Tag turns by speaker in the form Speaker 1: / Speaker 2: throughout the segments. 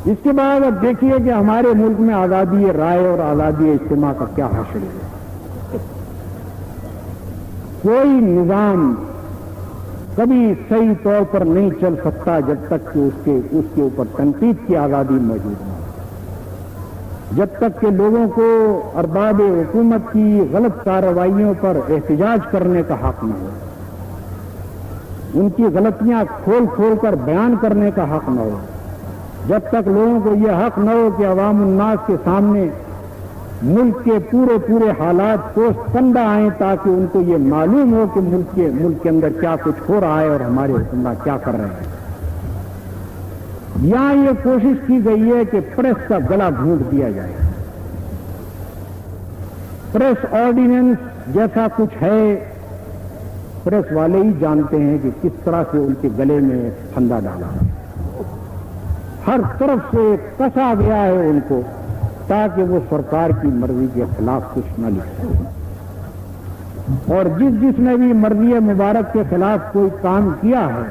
Speaker 1: اس کے بعد اب دیکھیے کہ ہمارے ملک میں آزادی رائے اور آزادی اجتماع کا کیا حاصل ہے۔ کوئی نظام کبھی صحیح طور پر نہیں چل سکتا جب تک کہ اس کے اوپر تنقید کی آزادی موجود نہ ہو، جب تک کہ لوگوں کو ارباب حکومت کی غلط کارروائیوں پر احتجاج کرنے کا حق نہ ہو، ان کی غلطیاں کھول کھول کر بیان کرنے کا حق نہ ہو، جب تک لوگوں کو یہ حق نہ ہو کہ عوام الناس کے سامنے ملک کے پورے حالات پوست کندہ آئیں تاکہ ان کو یہ معلوم ہو کہ ملک کے اندر کیا کچھ ہو رہا ہے اور ہمارے حکمراں کیا کر رہے ہیں۔ یہاں یہ کوشش کی گئی ہے کہ پریس کا گلا گھونٹ دیا جائے۔ پریس آرڈیننس جیسا کچھ ہے، پریس والے ہی جانتے ہیں کہ کس طرح سے ان کے گلے میں پھندا ڈالا ہے۔ ہر طرف سے کسا گیا ہے ان کو تاکہ وہ سرکار کی مرضی کے خلاف کچھ نہ لکھ سکے، اور جس نے بھی مرضی مبارک کے خلاف کوئی کام کیا ہے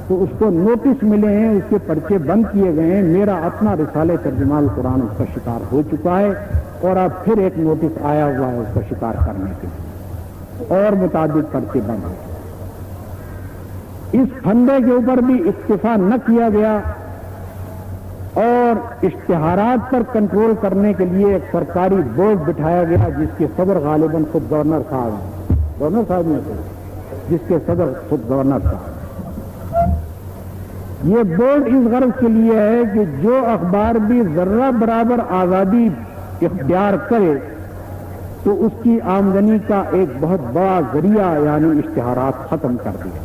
Speaker 1: تو اس کو نوٹس ملے ہیں، اس کے پرچے بند کیے گئے ہیں۔ میرا اپنا رسالہ ترجمہ قرآن اس کا شکار ہو چکا ہے، اور اب پھر ایک نوٹس آیا ہوا ہے اس کا شکار کرنے کے لیے، اور متعدد پرچے بند ہیں۔ اس پھندے کے اوپر بھی اکتفا نہ کیا گیا، اور اشتہارات پر کنٹرول کرنے کے لیے ایک سرکاری بورڈ بٹھایا گیا جس کے صدر غالباً خود گورنر صاحب ہیں، گورنر صاحب نے جس کے صدر خود گورنر صاحب۔ یہ بورڈ اس غرض کے لیے ہے کہ جو اخبار بھی ذرہ برابر آزادی اختیار کرے تو اس کی آمدنی کا ایک بہت بڑا ذریعہ یعنی اشتہارات ختم کر دیا۔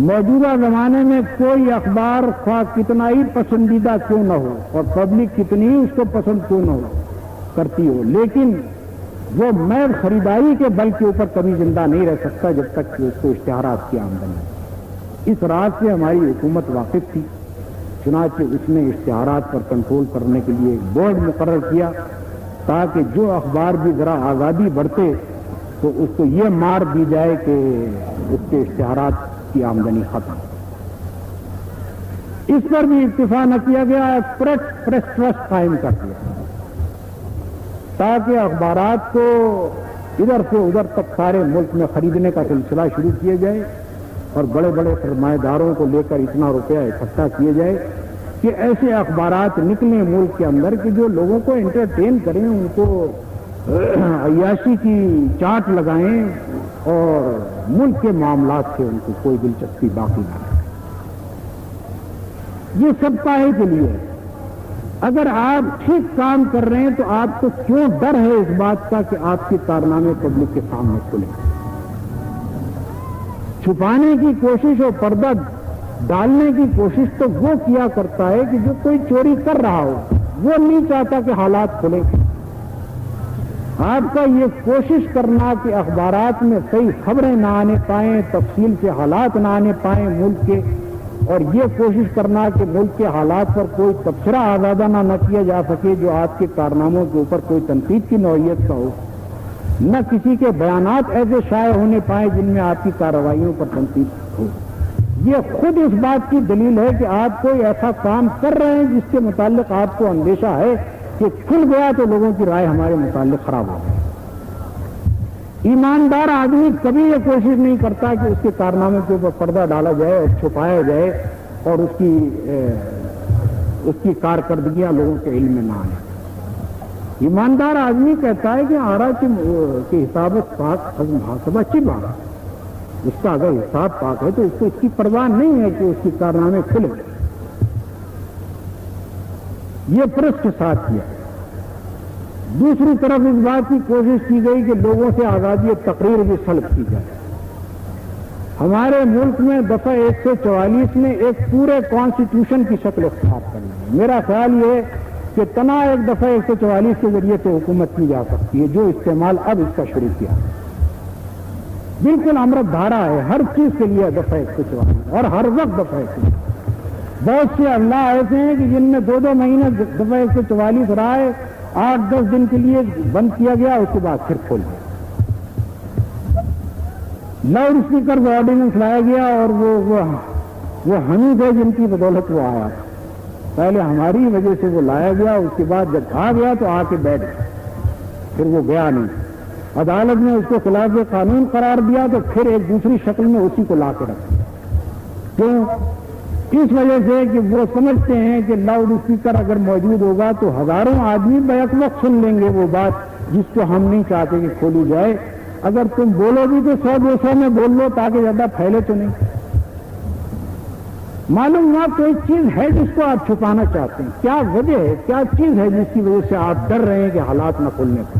Speaker 1: موجودہ زمانے میں کوئی اخبار خواہ کتنا ہی پسندیدہ کیوں نہ ہو اور پبلک کتنی ہی اس کو پسند کیوں نہ ہو کرتی ہو، لیکن وہ محض خریداری کے بل کے اوپر کبھی زندہ نہیں رہ سکتا جب تک کہ اس کو اشتہارات کی آمدنی۔ اس رات سے ہماری حکومت واقف تھی، چنانچہ اس نے اشتہارات پر کنٹرول کرنے کے لیے ایک بورڈ مقرر کیا تاکہ جو اخبار بھی ذرا آزادی بڑھتے تو اس کو یہ مار دی جائے کہ اس کے اشتہارات کی آمدنی ختم۔ اس پر بھی اکتفا نہ کیا گیا، پریس ٹرسٹ قائم کر دیا تاکہ اخبارات کو ادھر سے ادھر تک سارے ملک میں خریدنے کا سلسلہ شروع کیا جائے، اور بڑے بڑے سرمایہ داروں کو لے کر اتنا روپیہ اکٹھا کیے جائے کہ ایسے اخبارات نکلیں ملک کے اندر کہ جو لوگوں کو انٹرٹین کریں، ان کو عیاشی کی چاٹ لگائیں، اور ملک کے معاملات سے ان کو کوئی دلچسپی باقی نہ رہے۔ یہ سب کاہے کے لیے ہے؟ اگر آپ ٹھیک کام کر رہے ہیں تو آپ کو کیوں ڈر ہے اس بات کا کہ آپ کے کارنامے پبلک کے سامنے کھلیں؟ چھپانے کی کوشش اور پردہ ڈالنے کی کوشش تو وہ کیا کرتا ہے کہ جو کوئی چوری کر رہا ہو، وہ نہیں چاہتا کہ حالات کھلیں۔ آپ کا یہ کوشش کرنا کہ اخبارات میں صحیح خبریں نہ آنے پائیں، تفصیل سے حالات نہ آنے پائیں ملک کے، اور یہ کوشش کرنا کہ ملک کے حالات پر کوئی تبصرہ آزادانہ نہ کیا جا سکے جو آپ کے کارناموں کے اوپر کوئی تنقید کی نوعیت کا ہو، نہ کسی کے بیانات ایسے شائع ہونے پائیں جن میں آپ کی کارروائیوں پر تنقید ہو۔ یہ خود اس بات کی دلیل ہے کہ آپ کوئی ایسا کام کر رہے ہیں جس کے متعلق آپ کو اندیشہ ہے کہ کھل گیا تو لوگوں کی رائے ہمارے متعلق خراب ہو گئی۔ ایماندار آدمی کبھی یہ کوشش نہیں کرتا کہ اس کے کارنامے کے اوپر پردہ ڈالا جائے اور چھپایا جائے اور اس کی کارکردگیاں لوگوں کے علم میں نہ آئیں۔ ایماندار آدمی کہتا ہے کہ آرا کی حسابت پاک محاسبہ اچھی بات ہے، اس کا اگر حساب پاک ہے تو اس کو اس کی پرواہ نہیں ہے کہ اس کی کارنامے کھلے۔ یہ پریس کے ساتھ کیا۔ دوسری طرف اس بات کی کوشش کی گئی کہ لوگوں سے آزادی تقریر بھی سلب کی جائے۔ ہمارے ملک میں دفعہ 144 نے ایک پورے کانسٹیٹیوشن کی شکل اختیار کرنی ہے۔ میرا خیال یہ ہے کہ تنہا ایک دفعہ 144 کے ذریعے سے حکومت کی جا سکتی ہے، جو استعمال اب اس کا شروع کیا۔ بالکل امرت دھارا ہے ہر چیز کے لیے دفعہ 144، اور ہر وقت دفعہ 144۔ بہت سے اللہ ایسے ہیں کہ جن میں 2 مہینے دفعہ 144 رہا ہے، 8-10 دن کے لیے بند کیا گیا، اس کے بعد پھر کھول گیا۔ لاؤڈ اسپیکر آرڈیننس لایا گیا اور وہ وہ ہم تھے جن کی بدولت وہ آیا تھا. پہلے ہماری وجہ سے وہ لایا گیا, اس کے بعد جب آ گیا تو آ کے بیٹھ گیا, پھر وہ گیا نہیں. عدالت نے اس کو خلاف قانون قرار دیا تو پھر ایک دوسری شکل میں اسی کو لا کے رکھا. کیوں؟ اس وجہ سے کہ وہ سمجھتے ہیں کہ لاؤڈ اسپیکر اگر موجود ہوگا تو ہزاروں آدمی بیک وقت سن لیں گے وہ بات جس کو ہم نہیں چاہتے کہ کھولی جائے. اگر تم بولو بھی تو 100-200 میں بول لو تاکہ زیادہ پھیلے تو نہیں. معلوم نہ کوئی چیز ہے جس کو آپ چھپانا چاہتے ہیں. کیا وجہ ہے, کیا چیز ہے جس کی وجہ سے آپ ڈر رہے ہیں کہ حالات نہ کھلنے پر؟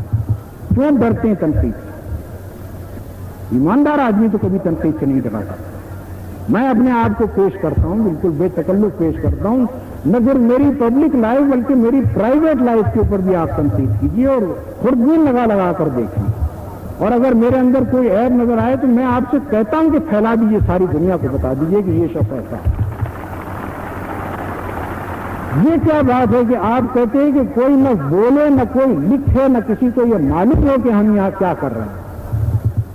Speaker 1: کیوں ڈرتے ہیں تنقید سے؟ ایماندار آدمی تو کبھی تنقید سے نہیں ڈرا کرتا. میں اپنے آپ کو پیش کرتا ہوں, بالکل بے تکلف پیش کرتا ہوں. نہ صرف میری پبلک لائف بلکہ میری پرائیویٹ لائف کے اوپر بھی آپ تنقید کیجیے اور خوردبین لگا کر دیکھیے. اور اگر میرے اندر کوئی عیب نظر آئے تو میں آپ سے کہتا ہوں کہ پھیلا دیجیے, ساری دنیا کو بتا دیجیے کہ یہ شخص ایسا ہے. یہ کیا بات ہے کہ آپ کہتے ہیں کہ کوئی نہ بولے نہ کوئی لکھے نہ کسی کو یہ معلوم ہو کہ ہم یہاں کیا کر رہے ہیں,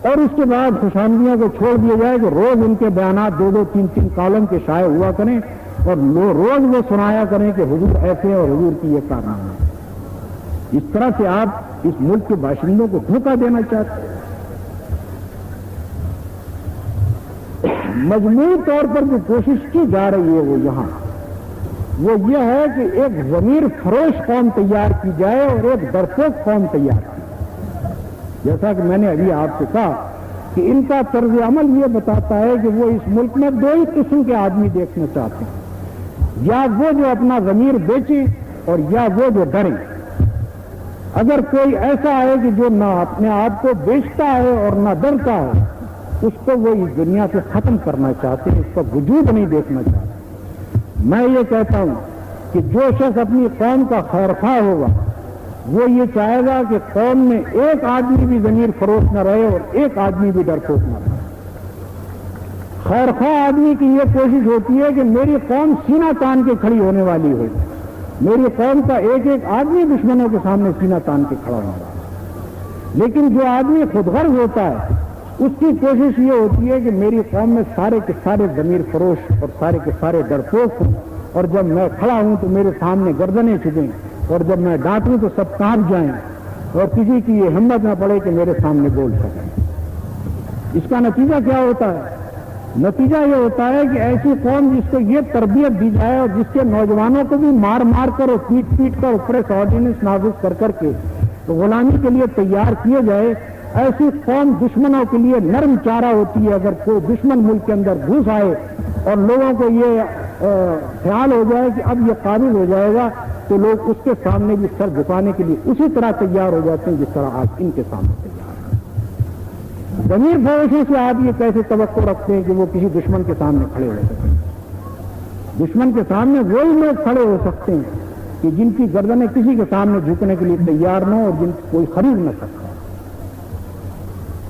Speaker 1: اور اس کے بعد خوشامدیوں کو چھوڑ دیا جائے کہ روز ان کے بیانات 2-2, 3-3 کالم کے شائع ہوا کریں اور روز وہ سنایا کریں کہ حضور ایسے اور حضور کی یہ کارنامہ ہے. اس طرح سے آپ اس ملک کے باشندوں کو دھوکہ دینا چاہتے ہیں. مجموعی طور پر جو کوشش کی جا رہی ہے وہ یہاں وہ یہ ہے کہ ایک ضمیر فروش قوم تیار کی جائے اور ایک ڈرپوک قوم تیار کی جائے. جیسا کہ میں نے ابھی آپ سے کہا کہ ان کا طرز عمل یہ بتاتا ہے کہ وہ اس ملک میں 2 ہی قسم کے آدمی دیکھنا چاہتے ہیں, یا وہ جو اپنا ضمیر بیچے اور یا وہ جو ڈریں. اگر کوئی ایسا ہے کہ جو نہ اپنے آپ کو بیچتا ہے اور نہ ڈرتا ہے, اس کو وہ اس دنیا سے ختم کرنا چاہتے ہیں, اس کا وجود نہیں دیکھنا چاہتے. میں یہ کہتا ہوں کہ جو شخص اپنی قوم کا خیرخواہ ہوگا وہ یہ چاہے گا کہ قوم میں ایک آدمی بھی ضمیر فروش نہ رہے اور ایک آدمی بھی ڈرپوک نہ رہے. خیرخواہ آدمی کی یہ کوشش ہوتی ہے کہ میری قوم سینہ تان کے کھڑی ہونے والی ہو, میری قوم کا ایک ایک آدمی دشمنوں کے سامنے سینہ تان کے کھڑا ہوگا. لیکن جو آدمی خود غرض ہوتا ہے اس کی کوشش یہ ہوتی ہے کہ میری قوم میں سارے کے سارے ضمیر فروش اور سارے کے سارے ڈرپوک ہوں, اور جب میں کھڑا ہوں تو میرے سامنے گردنیں جھکیں, اور جب میں ڈانٹوں تو سب کانپ جائیں اور کسی کی یہ ہمت نہ پڑے کہ میرے سامنے بول سکیں. اس کا نتیجہ کیا ہوتا ہے؟ نتیجہ یہ ہوتا ہے کہ ایسی قوم جس کو یہ تربیت دی جائے اور جس کے نوجوانوں کو بھی مار مار کر اور پیٹ پیٹ کر پریس آرڈیننس نافذ کر کر کے غلامی کے لیے تیار کیے جائے, ایسی قوم دشمنوں کے لیے نرم چارہ ہوتی ہے. اگر کوئی دشمن ملک کے اندر گھس آئے اور لوگوں کو یہ خیال ہو جائے کہ اب یہ قابل ہو جائے گا تو لوگ اس کے سامنے بھی سر جھکانے کے لیے اسی طرح تیار ہو جاتے ہیں جس طرح آج ان کے سامنے تیار ہیں. ضمیر فروشی سے آپ یہ کیسے توقع رکھتے ہیں کہ وہ کسی دشمن کے سامنے کھڑے ہو سکیں؟ دشمن کے سامنے وہی لوگ کھڑے ہو سکتے ہیں کہ جن کی گردنیں کسی کے سامنے جھکنے کے لیے تیار نہ ہو اور جن کو کوئی خرید نہ سکتا.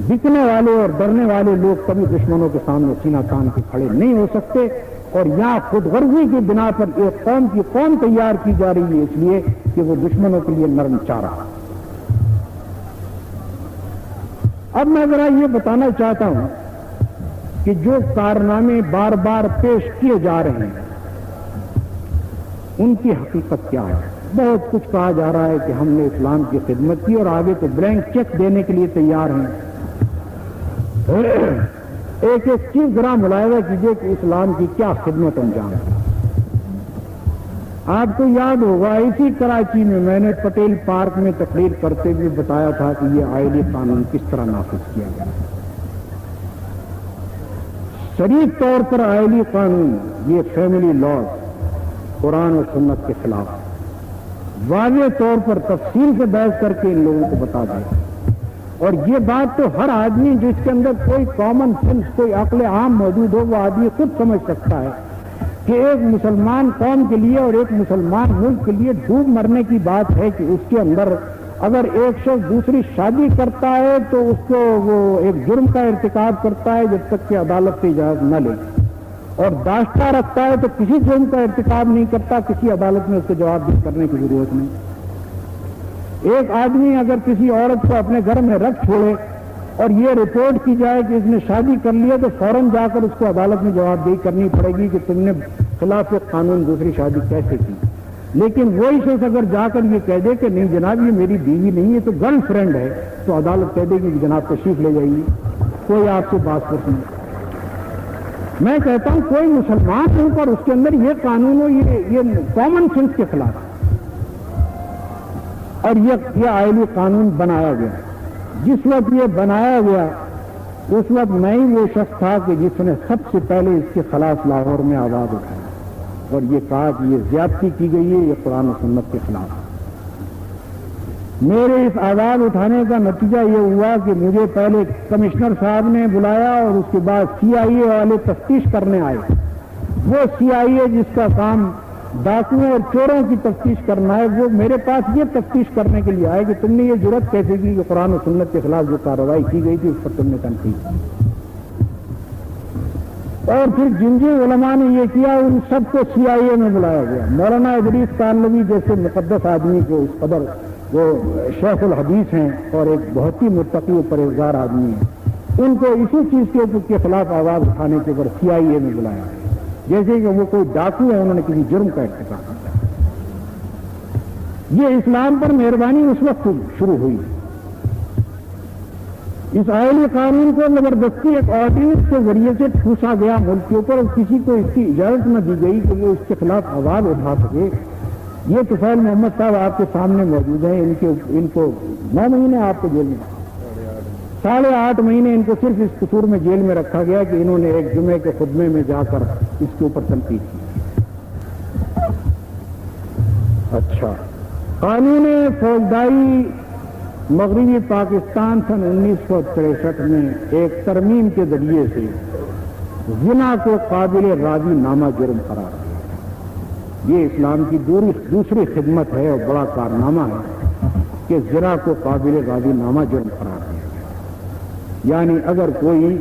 Speaker 1: بکنے والے اور ڈرنے والے لوگ کبھی دشمنوں کے سامنے سینہ تان کے کھڑے نہیں ہو سکتے. اور یہاں خود غرضی کی بنا پر ایک قوم کی قوم تیار کی جا رہی ہے اس لیے کہ وہ دشمنوں کے لیے نرم چارہ. اب میں ذرا یہ بتانا چاہتا ہوں کہ جو کارنامے بار بار پیش کیے جا رہے ہیں ان کی حقیقت کیا ہے. بہت کچھ کہا جا رہا ہے کہ ہم نے اسلام کی خدمت کی اور آگے تو بلینک چیک دینے کے لیے تیار ہیں. ایک ایک چیز ذرا ملاحظہ کیجیے کہ اسلام کی کیا خدمت انجام ہے. آپ کو یاد ہوگا اسی کراچی میں میں نے پٹیل پارک میں تقریر کرتے ہوئے بتایا تھا کہ یہ آئلی قانون کس طرح نافذ کیا گیا. شریف طور پر آئلی قانون یہ فیملی لاز قرآن اور سنت کے خلاف واضح طور پر تفصیل سے بحث کر کے ان لوگوں کو بتا دیں. اور یہ بات تو ہر آدمی جس کے اندر کوئی کامن سینس کوئی عقل عام موجود ہو وہ آدمی خود سمجھ سکتا ہے کہ ایک مسلمان قوم کے لیے اور ایک مسلمان ملک کے لیے ڈوب مرنے کی بات ہے کہ اس کے اندر اگر ایک شخص دوسری شادی کرتا ہے تو اس کو وہ ایک جرم کا ارتکاب کرتا ہے جب تک کہ عدالت سے اجازت نہ لے, اور داشتہ رکھتا ہے تو کسی جرم کا ارتکاب نہیں کرتا, کسی عدالت میں اس کو جواب دہ کرنے کی ضرورت نہیں. ایک آدمی اگر کسی عورت کو اپنے گھر میں رکھ چھوڑے اور یہ رپورٹ کی جائے کہ اس نے شادی کر لیا تو فوراً جا کر اس کو عدالت میں جواب دہی کرنی پڑے گی کہ تم نے خلاف قانون دوسری شادی کیسے کی. لیکن وہی شخص اگر جا کر یہ کہہ دے کہ نہیں جناب یہ میری بیوی نہیں ہے تو گرل فرینڈ ہے, تو عدالت کہہ دے گی کہ جناب تشریف لے جائیے, کوئی آپ سے بات پوچھ نہیں. میں کہتا ہوں کوئی مسلمان ہوں پر اس کے اندر یہ قانون ہو, یہ کامن سینس کے خلاف ہے. اور یہ آئلی قانون بنایا گیا. جس وقت یہ بنایا گیا اس وقت میں ہی وہ شخص تھا کہ جس نے سب سے پہلے اس کے خلاف لاہور میں آواز اٹھائی اور یہ کہا کہ یہ زیادتی کی گئی ہے, یہ قرآن و سنت کے خلاف. میرے اس آواز اٹھانے کا نتیجہ یہ ہوا کہ مجھے پہلے کمشنر صاحب نے بلایا اور اس کے بعد سی آئی اے والے تفتیش کرنے آئے. وہ سی آئی اے جس کا کام ڈاکوؤں اور چوروں کی تفتیش کرنا ہے, وہ میرے پاس یہ تفتیش کرنے کے لیے آئے کہ تم نے یہ جرت کیسے کی کہ قرآن و سنت کے خلاف جو کارروائی کی گئی تھی اس پر تم نے تنقید کی. اور پھر جن جن علماء نے یہ کیا ان سب کو سی آئی اے میں بلایا گیا. مولانا ادریس کانلوی جیسے مقدس آدمی کو اس قدر وہ شیخ الحدیث ہیں اور ایک بہت ہی متقی و پرہیزگار آدمی ہیں, ان کو اسی چیز کے خلاف آواز اٹھانے کے اوپر سی آئی اے میں بلایا, جیسے کہ وہ کوئی ڈاکو ہے, انہوں نے کسی جرم کا ارتکاب کیا. یہ اسلام پر مہربانی اس وقت شروع ہوئی. اس آئلی قانون کو زبردستی ایک آرڈیننس کے ذریعے سے ٹھوسا گیا ملک کے اوپر, اور کسی کو اس کی اجازت نہ دی گئی کہ وہ اس کے خلاف آواز اٹھا سکے. یہ طفیل محمد صاحب آپ کے سامنے موجود ہیں, ان کو 9 مہینے آپ کو جیل میں, 8.5 مہینے ان کو صرف اس قصور میں جیل میں رکھا گیا کہ انہوں نے ایک جمعے کے خطبے میں جا کر اس کے اوپر تنقید کی. اچھا, قانون فوجداری مغربی پاکستان سن 1963 میں ایک ترمیم کے ذریعے سے زنا کو قابل راضی نامہ جرم قرار دیا. یہ اسلام کی دوسری خدمت ہے اور بڑا کارنامہ ہے کہ زنا کو قابل راضی نامہ جرم قرار دیا. یعنی اگر کوئی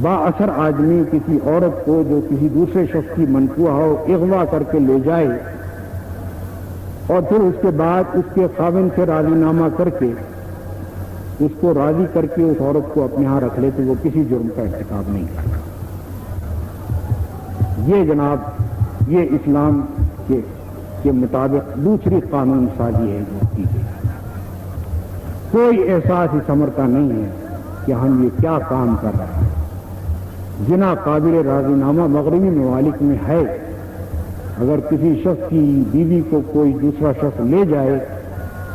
Speaker 1: با اثر آدمی کسی عورت کو جو کسی دوسرے شخص کی منقوہ ہو اغوا کر کے لے جائے اور پھر اس کے بعد اس کے خاوند سے راضی نامہ کر کے اس کو راضی کر کے اس عورت کو اپنے ہاں رکھ لے تو وہ کسی جرم کا ارتکاب نہیں کرتا. یہ جناب یہ اسلام کے مطابق دوسری قانون سازی ہے جو کی گئی. کوئی احساس اس امر کا نہیں ہے کہ ہم یہ کیا کام کر رہے ہیں. زنا قابل راضی نامہ مغربی ممالک میں ہے. اگر کسی شخص کی بیوی کو کوئی دوسرا شخص لے جائے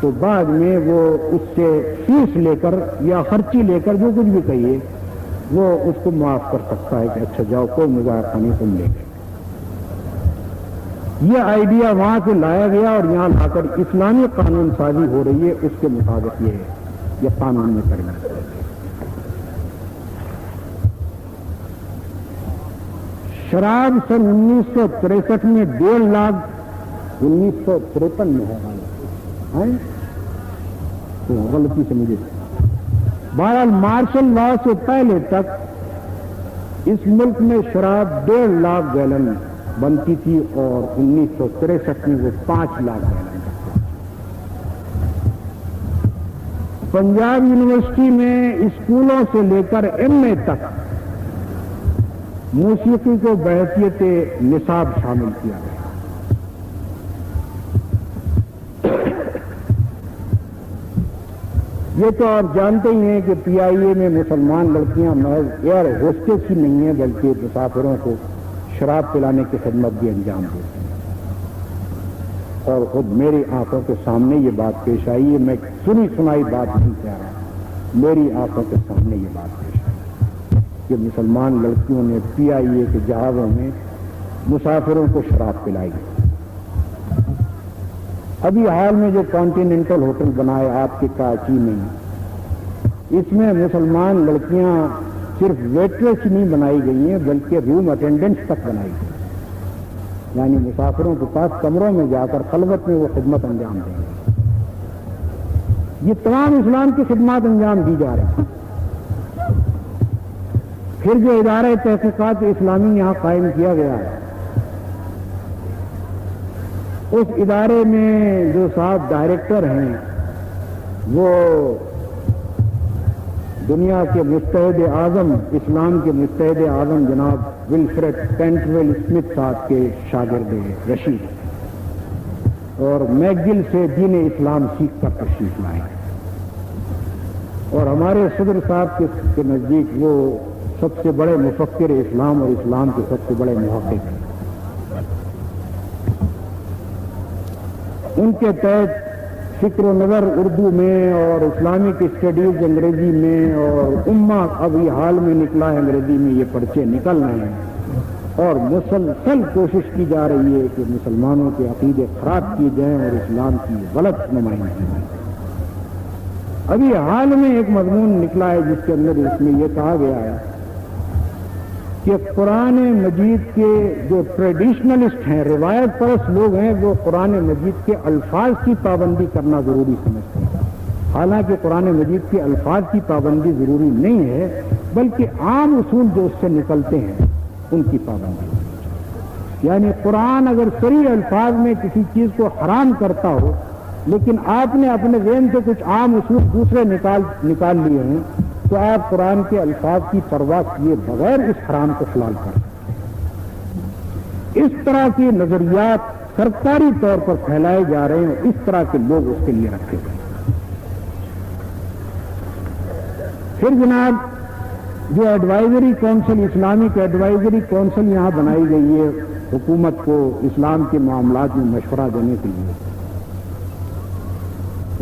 Speaker 1: تو بعد میں وہ اس سے فیس لے کر یا خرچی لے کر جو کچھ بھی کہیے وہ اس کو معاف کر سکتا ہے کہ اچھا جاؤ کوئی مظاہرہ نہیں تم لے گئے. یہ آئیڈیا وہاں سے لایا گیا اور یہاں لا کر اسلامی قانون سازی ہو رہی ہے. اس کے مطابق یہ ہے, یہ قانون میں کرنا ہے. شراب سن 1963 میں 1.5 لاکھ 1953 میں ہے تو غلطی سے مجھے بہرحال مارشل لا سے پہلے تک اس ملک میں شراب 1.5 لاکھ گیلن بنتی تھی اور 1963 میں وہ 5 لاکھ گیلن. پنجاب یونیورسٹی میں اسکولوں سے لے کر ایم اے تک موسیقی کو بحیثیت نصاب شامل کیا گیا. یہ تو آپ جانتے ہی ہیں کہ پی آئی اے میں مسلمان لڑکیاں محض ایئر ہوسٹس ہی نہیں ہیں بلکہ مسافروں کو شراب پلانے کی خدمت بھی انجام دیتی ہیں. اور خود میری آنکھوں کے سامنے یہ بات پیش آئی ہے. میں سنی سنائی بات نہیں کہہ رہا, میری آنکھوں کے سامنے یہ بات پیش آئی کہ مسلمان لڑکیوں نے پی آئی اے کے جہازوں میں مسافروں کو شراب پلائی. ابھی حال میں جو کانٹیننٹل ہوٹل بنائے آپ کے کراچی میں, اس میں مسلمان لڑکیاں صرف ویٹریس ہی نہیں بنائی گئی ہیں بلکہ روم اٹینڈنٹس تک بنائی گئی. یعنی مسافروں کے پاس کمروں میں جا کر خلوت میں وہ خدمت انجام دیں گے. یہ تمام اسلام کی خدمات انجام دی جا رہی ہیں. پھر جو ادارہ تحقیقات اسلامی یہاں قائم کیا گیا ہے, اس ادارے میں جو صاحب ڈائریکٹر ہیں وہ دنیا کے متحد اعظم، اسلام کے متحد اعظم جناب ولفریڈ کینٹویل اسمتھ صاحب کے شاگرد رشید، اور میکگل سے دین اسلام سیکھ کر تشریف لائے، اور ہمارے صدر صاحب کے نزدیک وہ سب سے بڑے مفکر اسلام اور اسلام کے سب سے بڑے محقق ہیں۔ ان کے تحت فکر و نظر اردو میں اور اسلامک اسٹڈیز انگریزی میں اور امہ ابھی حال میں نکلا ہے انگریزی میں، یہ پرچے نکل رہے ہیں، اور مسلسل کوشش کی جا رہی ہے کہ مسلمانوں کے عقیدے خراب کیے جائیں اور اسلام کی غلط نمائندگی کی جائے۔ ابھی حال میں ایک مضمون نکلا ہے جس کے اندر اس میں یہ کہا گیا ہے کہ قرآن مجید کے جو ٹریڈیشنلسٹ ہیں، روایت پرست لوگ ہیں، وہ قرآن مجید کے الفاظ کی پابندی کرنا ضروری سمجھتے ہیں، حالانکہ قرآن مجید کے الفاظ کی پابندی ضروری نہیں ہے، بلکہ عام اصول جو اس سے نکلتے ہیں ان کی پابندی، یعنی قرآن اگر صریح الفاظ میں کسی چیز کو حرام کرتا ہو لیکن آپ نے اپنے ذہن سے کچھ عام اصول دوسرے نکال لیے ہیں تو آپ قرآن کے الفاظ کی پرواہ کیے بغیر اس حرام کو حلال کر سکتے ہیں۔ اس طرح کے نظریات سرکاری طور پر پھیلائے جا رہے ہیں، اس طرح کے لوگ اس کے لیے رکھے گئے۔ پھر جناب جو advisory council, Islamic advisory council یہاں بنائی گئی ہے حکومت کو اسلام کے معاملات میں مشورہ دینے کے لیے،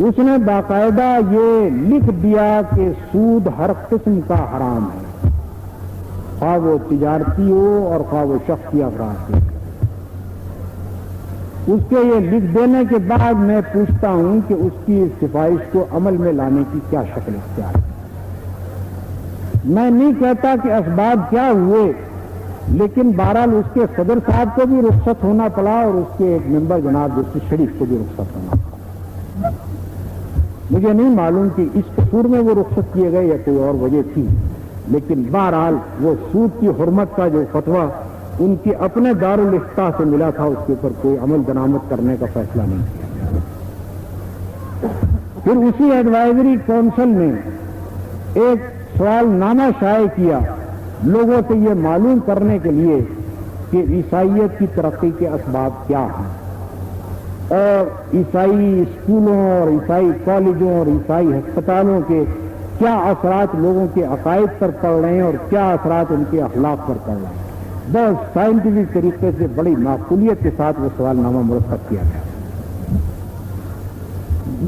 Speaker 1: اس نے باقاعدہ یہ لکھ دیا کہ سود ہر قسم کا حرام ہے، خواہ وہ تجارتی ہو اور خواہ وہ شخصی افراد ہو۔ اس کے یہ لکھ دینے کے بعد میں پوچھتا ہوں کہ اس کی سفارش کو عمل میں لانے کی کیا شکل اختیار ہے۔ میں نہیں کہتا کہ اسباب کیا ہوئے، لیکن بہرحال اس کے صدر صاحب کو بھی رخصت ہونا پڑا اور اس کے ایک ممبر جناب جسٹس شریف کو بھی رخصت ہونا پڑا۔ مجھے نہیں معلوم کہ اس قصور میں وہ رخصت کیے گئے یا کوئی اور وجہ تھی، لیکن بہرحال وہ سود کی حرمت کا جو فتویٰ ان کے اپنے دارالفتاح سے ملا تھا اس کے اوپر کوئی عمل درآمد کرنے کا فیصلہ نہیں کیا۔ پھر اسی ایڈوائزری کونسل نے ایک سوال نامہ شائع کیا لوگوں سے یہ معلوم کرنے کے لیے کہ عیسائیت کی ترقی کے اسباب کیا ہیں، اور عیسائی اسکولوں اور عیسائی کالجوں اور عیسائی ہسپتالوں کے کیا اثرات لوگوں کے عقائد پر پڑ رہے ہیں اور کیا اثرات ان کے اخلاق پر پڑ رہے ہیں۔ بہت سائنٹیفک طریقے سے بڑی معقولیت کے ساتھ وہ سوال نامہ مرتب کیا گیا۔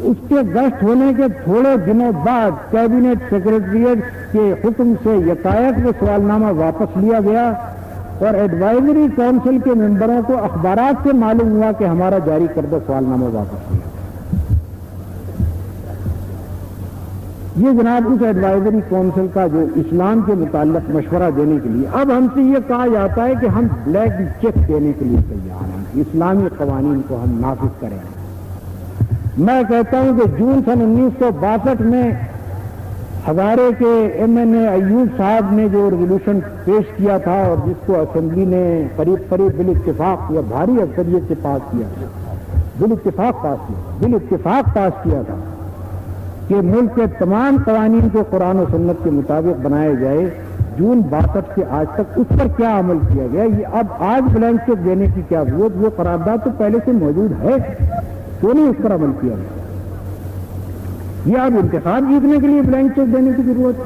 Speaker 1: اس کے گشت ہونے کے تھوڑے دنوں بعد کیبنٹ سیکریٹریٹ کے حکم سے یکایک وہ سوال نامہ واپس لیا گیا، اور ایڈوائزری کونسل کے ممبروں کو اخبارات سے معلوم ہوا کہ ہمارا جاری کردہ سوال نامہ واپس لیا۔ یہ جناب اس ایڈوائزری کونسل کا جو اسلام کے متعلق مشورہ دینے کے لیے، اب ہم سے یہ کہا جاتا ہے کہ ہم بلیک چیک دینے کے لیے تیار ہیں، اسلامی قوانین کو ہم نافذ کریں۔ میں کہتا ہوں کہ جون سن 1962 میں ہزارے کے MN ایوب صاحب نے جو ریزولوشن پیش کیا تھا اور جس کو اسمبلی نے قریب بالاتفاق یا بھاری اکثریت سے پاس کیا تھا، بالاتفاق پاس کیا تھا کہ ملک کے تمام قوانین کو قرآن و سنت کے مطابق بنایا جائے، جون 62 سے آج تک اس پر کیا عمل کیا گیا؟ یہ اب آج بلینک چیک دینے کی کیا ضرورت؟ وہ قرارداد تو پہلے سے موجود ہے، کیوں نہیں اس پر عمل کیا گیا؟ یہ اب انتخاب جیتنے کے لیے بلینک چیک دینے کی ضرورت ہے؟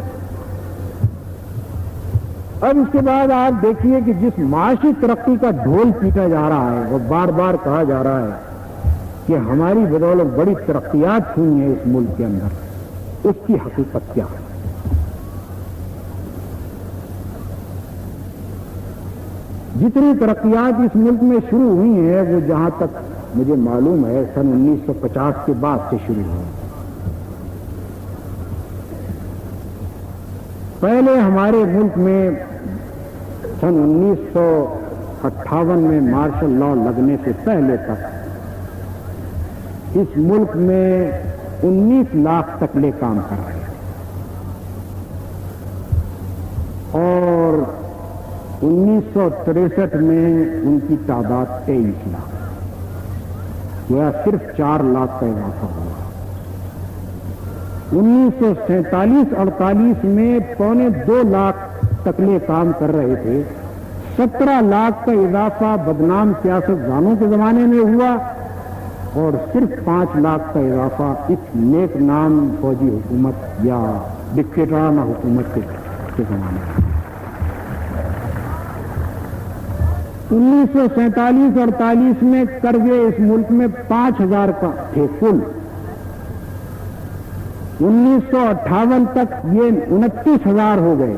Speaker 1: اب اس کے بعد آپ دیکھیے کہ جس معاشی ترقی کا ڈھول پیٹا جا رہا ہے، وہ بار بار کہا جا رہا ہے کہ ہماری بدولت بڑی ترقیات ہوئی ہیں اس ملک کے اندر، اس کی حقیقت کیا ہے؟ جتنی ترقیات اس ملک میں شروع ہوئی ہیں وہ جہاں تک مجھے معلوم ہے سن 1950 کے بعد سے شروع ہوئی۔ پہلے ہمارے ملک میں سن 1958 میں مارشل لا لگنے سے پہلے تک اس ملک میں 19 لاکھ تکلے کام کر رہے ہیں، اور 1963 میں ان کی تعداد 23 لاکھ، یا صرف 4 لاکھ کا اضافہ ہوا۔ 1947-48 میں 1.25 لاکھ تکلے کام کر رہے تھے. 17 لاکھ کا اضافہ بدنام سیاست دانوں کے زمانے میں ہوا اور صرف 5 لاکھ کا اضافہ اس نیک نام فوجی حکومت یا ڈکٹیٹرانہ حکومت کے زمانے میں. 1947-48 میں قرضے اس ملک میں 5,000 کا تھے کل. 1958 تک یہ 29,000 ہو گئے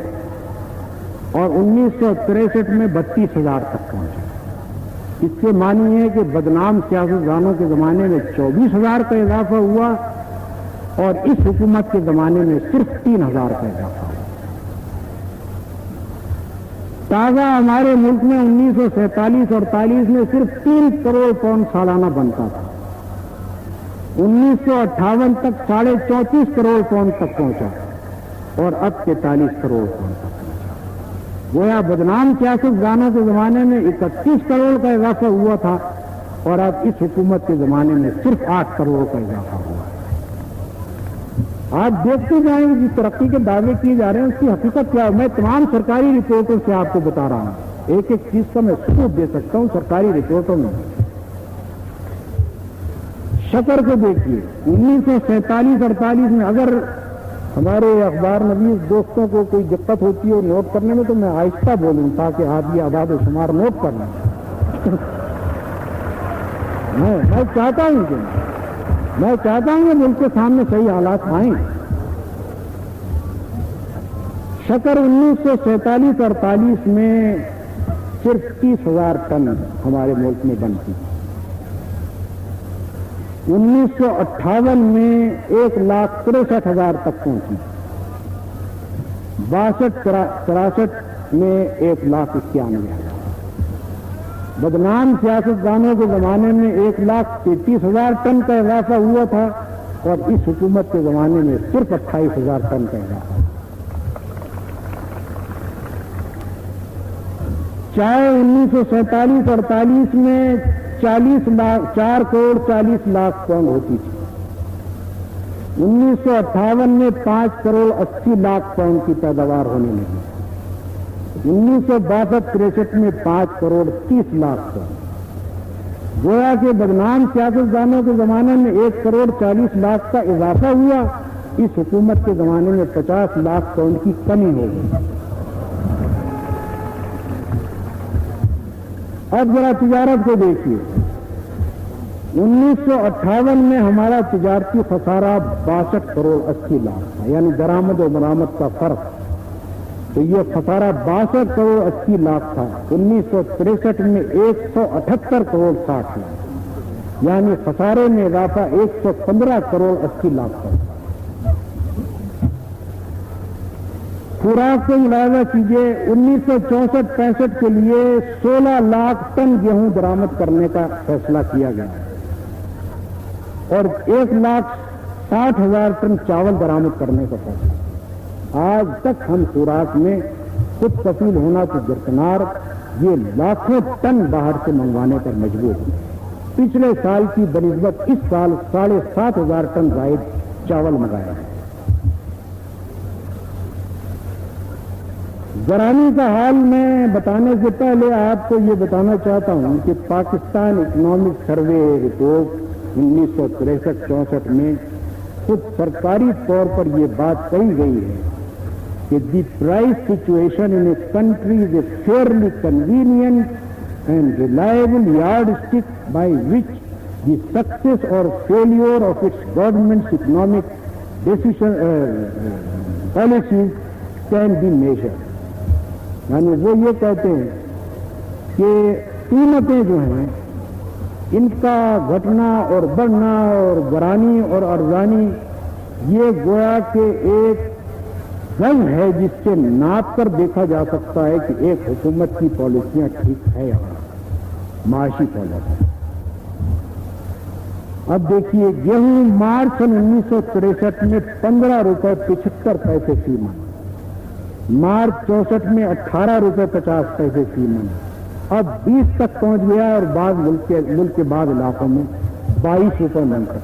Speaker 1: اور 1963 میں 32,000 تک پہنچے. اس سے معنی ہے کہ بدنام سیاستدانوں کے زمانے میں 24,000 کا اضافہ ہوا اور اس حکومت کے زمانے میں صرف 3,000 کا اضافہ ہوا. تازہ ہمارے ملک میں 1947-48 میں صرف 3 کروڑ پاؤنڈ سالانہ بنتا تھا. 1958 تک 34.5 کروڑ پاؤنڈ تک پہنچا اور اب 43 کروڑ پاؤنڈ تک پہنچا. گویا بدنام سیاست دانوں کے زمانے میں 31 کروڑ کا اضافہ ہوا تھا اور اب اس حکومت کے زمانے میں صرف 8 کروڑ کا اضافہ ہوا. آپ دیکھتے جائیں کہ جس ترقی کے دعوے کیے جا رہے ہیں اس کی حقیقت کیا ہے. میں تمام سرکاری رپورٹوں سے آپ کو بتا رہا ہوں, ایک ایک چیز کا میں ثبوت دے سکتا ہوں سرکاری رپورٹوں میں. شکر کو دیکھیے 1947-48 میں, اگر ہمارے اخبار نویس دوستوں کو کوئی دقت ہوتی ہے نوٹ کرنے میں تو میں آہستہ بولوں تاکہ آپ یہ اعداد و شمار نوٹ کر لیں. میں چاہتا ہوں کہ ملک کے سامنے صحیح حالات آئیں. شکر 1947-48 میں صرف 30,000 ٹن ہمارے ملک میں بنتی. 1958 میں 1,63,000 تک پہنچی. 62-63 میں 1,91,000. بدنام سیاستدانوں کے زمانے میں 1,33,000 ٹن کا اضافہ ہوا تھا اور اس حکومت کے زمانے میں صرف 28,000 ٹن کا اضافہ. چاہے 1947-48 میں 4 کروڑ 40 لاکھ پاؤنڈ ہوتی تھی. 1958 میں 5 کروڑ 80 لاکھ پاؤنڈ کی پیداوار ہونے لگی. 1962-63 میں 5 کروڑ 30 لاکھ پاؤنڈ. گویا کہ بدنام سیاستدانوں کے زمانے میں 1 کروڑ 40 لاکھ کا اضافہ ہوا, اس حکومت کے زمانے میں 50 لاکھ پاؤنڈ کی کمی ہو گئی. اب ذرا تجارت کو دیکھیے. 1958 میں ہمارا تجارتی خسارہ 62 کروڑ 80 لاکھ تھا, یعنی درآمد و برآمد کا فرق. تو یہ خسارہ 62 کروڑ 80 لاکھ تھا. 1963 میں 178 کروڑ 60 لاکھ, یعنی خسارے میں اضافہ 115 کروڑ 80 لاکھ تھا. خوراک سے ملاحظہ کیجیے, 1964-65 کے لیے 16 لاکھ ٹن گیہوں درآمد کرنے کا فیصلہ کیا گیا اور 1,60,000 ٹن چاول درآمد کرنے کا فیصلہ. آج تک ہم خوراک میں خود کفیل ہونا تو درکنار, یہ لاکھوں ٹن باہر سے منگوانے پر مجبور ہیں. پچھلے سال کی بنسبت اس سال 7,500 ٹن زائد چاول منگایا ہے. زرعی کا حال میں بتانے سے پہلے آپ کو یہ بتانا چاہتا ہوں کہ پاکستان اکنامک سروے رپورٹ 1963-64 میں خود سرکاری طور پر یہ بات کہی گئی ہے کہ the price situation in a country is a fairly convenient and reliable yardstick by which the success اور failure of its government's economic policies can be measured. یعنی وہ یہ کہتے ہیں کہ قیمتیں جو ہیں ان کا گھٹنا اور بڑھنا اور گرانی اور ارزانی یہ گویا کہ ایک رنگ ہے جس سے ناپ کر دیکھا جا سکتا ہے کہ ایک حکومت کی پالیسیاں ٹھیک ہے یا معاشی پالیسی. اب دیکھیے گیہوں مارچ 1963 میں 15 روپے 75 پیسے فی من, مارچ 64 میں 18 روپے 50 پیسے فی من, اب 20 تک پہنچ گیا اور بعض ملک کے بعض علاقوں میں 22 روپے من تک.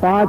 Speaker 1: 5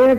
Speaker 1: 1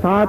Speaker 1: 7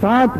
Speaker 1: 7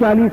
Speaker 1: 40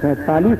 Speaker 1: 47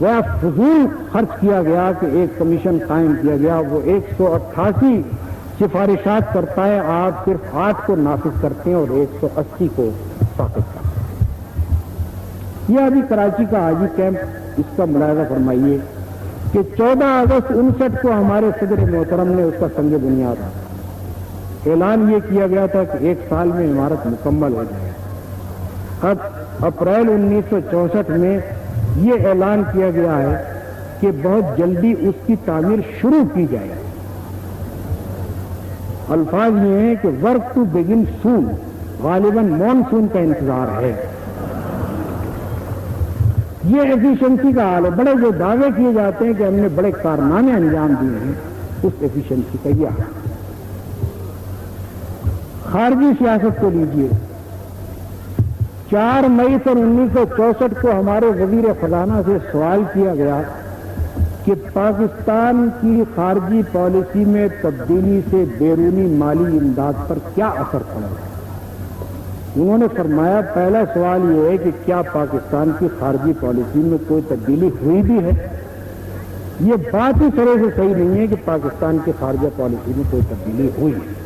Speaker 1: وہ فضول خرچ کیا گیا کہ ایک کمیشن قائم کیا گیا، وہ 188 سفارشات کرتا ہے، آپ صرف 8 کو نافذ کرتے ہیں اور 180 کو ساقط کرتے ہیں۔ یہ ابھی کراچی کا حاجی کیمپ، اس کا ملاحظہ فرمائیے کہ 14 اگست 59 کو ہمارے صدر محترم نے اس کا سنگ بنیاد رکھا۔ اعلان یہ کیا گیا تھا کہ 1 سال میں عمارت مکمل ہو جائے۔ اب اپریل 1964 میں یہ اعلان کیا گیا ہے کہ بہت جلدی اس کی تعمیر شروع کی جائے۔ الفاظ یہ ہیں کہ ورک ٹو بگن سون، غالباً مانسون کا انتظار ہے۔ یہ ایفیشنسی کا حال ہے۔ بڑے جو دعوے کیے جاتے ہیں کہ ہم نے بڑے کارنامے انجام دیے ہیں، اس ایفیشنسی کا یہ حال۔ خارجی سیاست کو لیجیے، 4 مئی سن 1964 کو ہمارے وزیر خزانہ سے سوال کیا گیا کہ پاکستان کی خارجی پالیسی میں تبدیلی سے بیرونی مالی امداد پر کیا اثر پڑا ہے۔ انہوں نے فرمایا پہلا سوال یہ ہے کہ کیا پاکستان کی خارجی پالیسی میں کوئی تبدیلی ہوئی بھی ہے؟ یہ بات ہی سرے سے صحیح نہیں ہے کہ پاکستان کی خارجہ پالیسی میں کوئی تبدیلی ہوئی ہے۔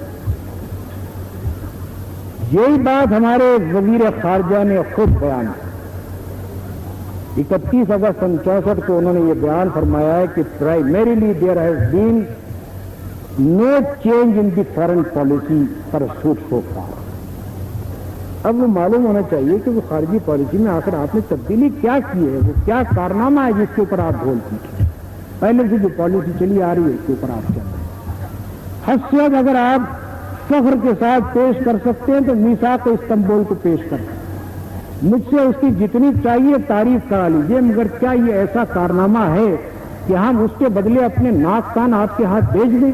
Speaker 1: یہی بات ہمارے وزیر خارجہ نے خود بیان کی۔ 31 اگست 64 کو انہوں نے یہ بیان فرمایا ہے کہ primarily there has been no change in the foreign policy pursued so far. اب وہ معلوم ہونا چاہیے کہ وہ خارجی پالیسی میں آخر آپ نے تبدیلی کیا کی ہے، وہ کیا کارنامہ ہے جس کے اوپر آپ بول پیٹیں۔ پہلے سے جو پالیسی چلی آ رہی ہے اس کے اوپر آپ چل رہے ہیں۔ حیثیت اگر آپ فخر کے ساتھ پیش کر سکتے ہیں تو میثاق استنبول کو پیش کر سکتے ہیں۔ مجھ سے اس کی جتنی چاہیے تعریف کرا لیجیے، مگر کیا یہ ایسا کارنامہ ہے کہ ہم اس کے بدلے اپنے ناک کان آپ کے ہاتھ بھیج دیں؟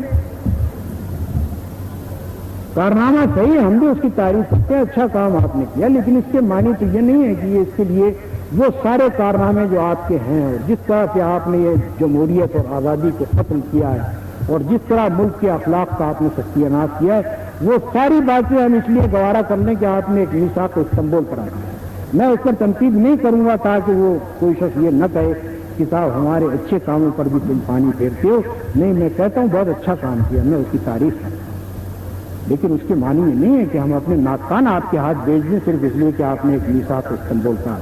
Speaker 1: کارنامہ صحیح ہے، ہم بھی اس کی تعریف کرتے ہیں، اچھا کام آپ نے کیا، لیکن اس کے معنی تو یہ نہیں ہے کہ یہ اس کے لیے وہ سارے کارنامے جو آپ کے ہیں اور جس طرح سے آپ نے یہ جمہوریت اور آزادی کو ختم کیا ہے اور جس طرح ملک کے اخلاق کا آپ نے ستیاناش کیا ہے، وہ ساری باتیں ہم اس لیے گوارا کر لیں کہ آپ نے ایک میثاق استنبول کرا دیا۔ میں اس پر تنقید نہیں کروں گا تاکہ وہ کوئی شخص یہ نہ کہے کہ صاحب ہمارے اچھے کاموں پر بھی تم پانی پھیرتے ہو۔ نہیں، میں کہتا ہوں بہت اچھا کام کیا، میں اس کی تعریف کرتا ہوں، لیکن اس کے معنی یہ نہیں ہے کہ ہم اپنے ناک کان آپ کے ہاتھ بھیج دیں صرف اس لیے کہ آپ نے ایک میثاق استنبول کا